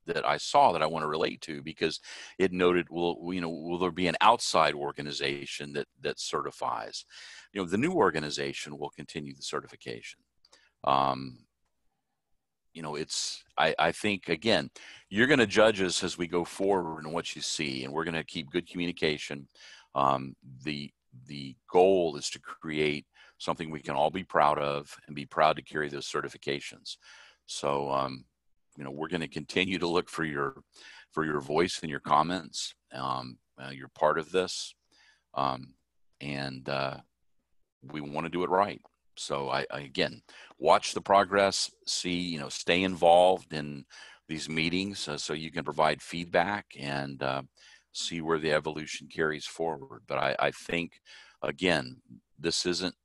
that I saw that I want to relate to, because it noted, will there be an outside organization that certifies? The new organization will continue the certification. you know, I think, again, you're going to judge us as we go forward and what you see, and we're going to keep good communication. The goal is to create something we can all be proud of and be proud to carry those certifications. So, you know, we're going to continue to look for your voice and your comments. You're part of this, and we want to do it right. So I again, watch the progress, see, you know, stay involved in these meetings so you can provide feedback and see where the evolution carries forward. But I think, again, this isn't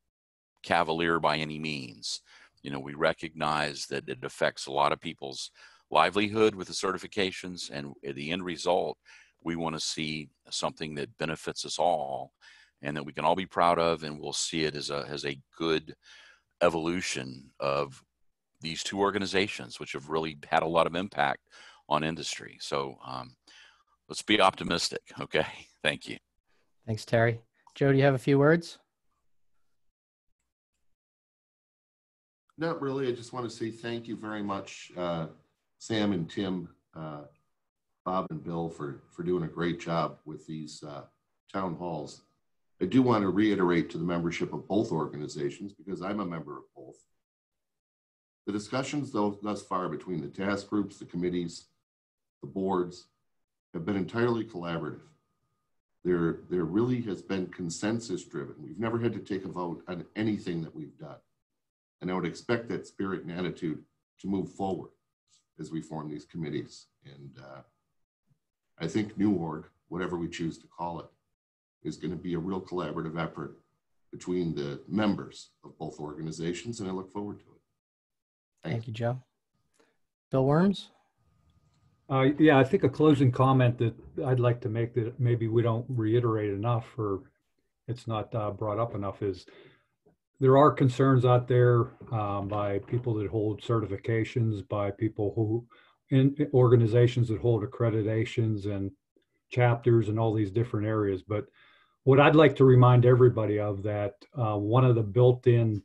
cavalier by any means. You know, we recognize that it affects a lot of people's livelihood with the certifications, and the end result, we want to see something that benefits us all and that we can all be proud of, and we'll see it as a good evolution of these two organizations, which have really had a lot of impact on industry. So let's be optimistic. Okay. Thank you. Thanks, Terry. Joe, do you have a few words? Not really. I just want to say thank you very much, Sam and Tim, Bob and Bill, for doing a great job with these town halls. I do want to reiterate to the membership of both organizations, because I'm a member of both. The discussions thus far between the task groups, the committees, the boards have been entirely collaborative. There really has been consensus driven. We've never had to take a vote on anything that we've done. And I would expect that spirit and attitude to move forward as we form these committees. And I think New Org, whatever we choose to call it, is going to be a real collaborative effort between the members of both organizations, and I look forward to it. Thank you, Joe. Bill Worms? Yeah, I think a closing comment that I'd like to make that maybe we don't reiterate enough, or it's not brought up enough, is there are concerns out there by people that hold certifications, by people who, in organizations that hold accreditations and chapters and all these different areas. But what I'd like to remind everybody of, that one of the built-in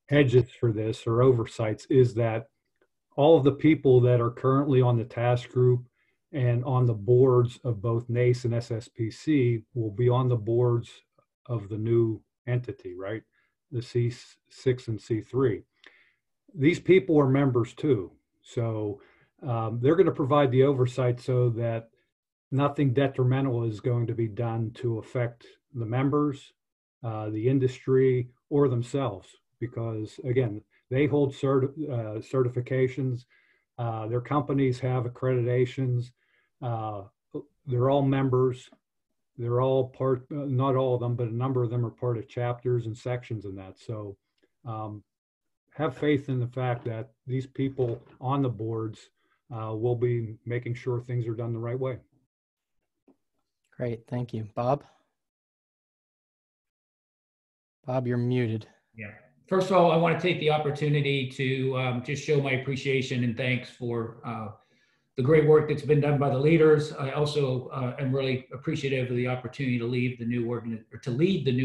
hedges for this, or oversights, is that all of the people that are currently on the task group and on the boards of both NACE and SSPC will be on the boards of the new entity, right? The C6 and C3. These people are members too. So they're going to provide the oversight so that nothing detrimental is going to be done to affect the members, the industry, or themselves. Because again, they hold certifications, their companies have accreditations, they're all members, they're all part, not all of them, but a number of them are part of chapters and sections in that. So have faith in the fact that these people on the boards will be making sure things are done the right way. Great, thank you. Bob? Bob, you're muted. Yeah. First of all, I want to take the opportunity to just show my appreciation and thanks for the great work that's been done by the leaders. I also am really appreciative of the opportunity to lead the new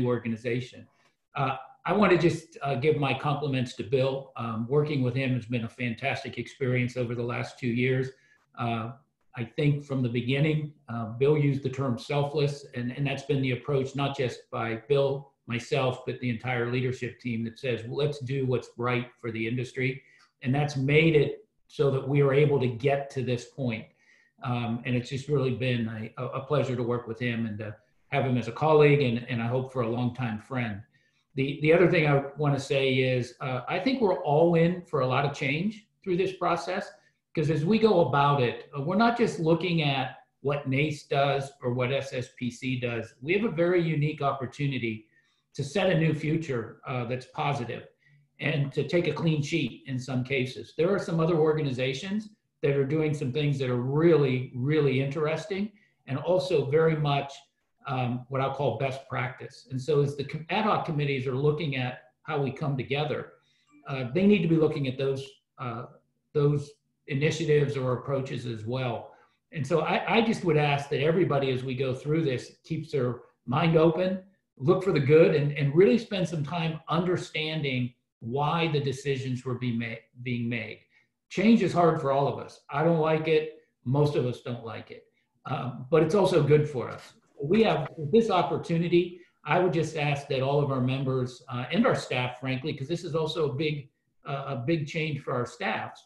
organization. I want to just give my compliments to Bill. Working with him has been a fantastic experience over the last 2 years. I think from the beginning, Bill used the term selfless, and that's been the approach, not just by Bill, myself, but the entire leadership team, that says, well, let's do what's right for the industry. And that's made it so that we are able to get to this point. And it's just really been a pleasure to work with him and to have him as a colleague, and I hope for a longtime friend. The other thing I want to say is I think we're all in for a lot of change through this process, because as we go about it, we're not just looking at what NACE does or what SSPC does. We have a very unique opportunity to set a new future that's positive and to take a clean sheet in some cases. There are some other organizations that are doing some things that are really, really interesting, and also very much what I'll call best practice. And so as the ad hoc committees are looking at how we come together, they need to be looking at those initiatives or approaches as well. And so I just would ask that everybody, as we go through this, keeps their mind open, look for the good, and really spend some time understanding why the decisions were being made. change is hard for all of us. I don't like it. Most of us don't like it, but it's also good for us. We have this opportunity. I would just ask that all of our members and our staff, frankly, because this is also a big change for our staffs,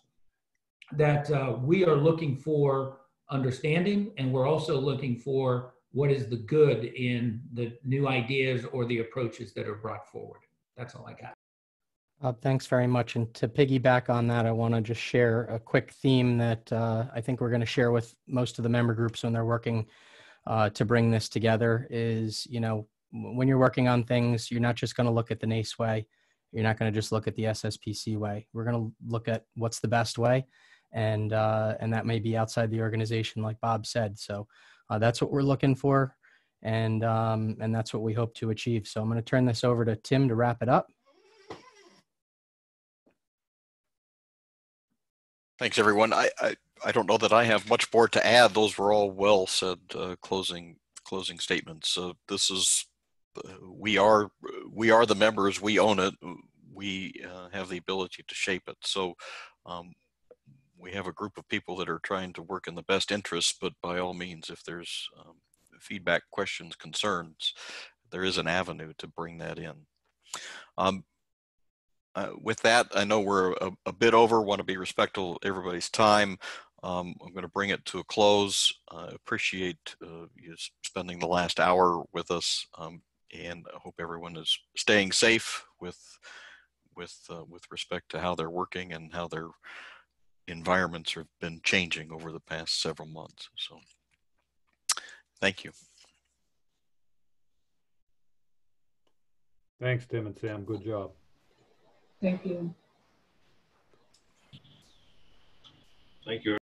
that we are looking for understanding, and we're also looking for what is the good in the new ideas or the approaches that are brought forward. That's all I got. Thanks very much. And to piggyback on that, I want to just share a quick theme that I think we're going to share with most of the member groups when they're working to bring this together is, you know, when you're working on things, you're not just going to look at the NACE way. You're not going to just look at the SSPC way. We're going to look at what's the best way. And that may be outside the organization, like Bob said. So that's what we're looking for. And that's what we hope to achieve. So I'm going to turn this over to Tim to wrap it up. Thanks, everyone. I don't know that I have much more to add. Those were all well said closing statements. This is we are the members. We own it. We have the ability to shape it. So we have a group of people that are trying to work in the best interests. But by all means, if there's feedback, questions, concerns, there is an avenue to bring that in. With that, I know we're a bit over, want to be respectful of everybody's time. I'm going to bring it to a close. Appreciate you spending the last hour with us, and I hope everyone is staying safe with respect to how they're working and how their environments have been changing over the past several months. So thank you. Thanks, Tim and Sam. Good job. Thank you. Thank you.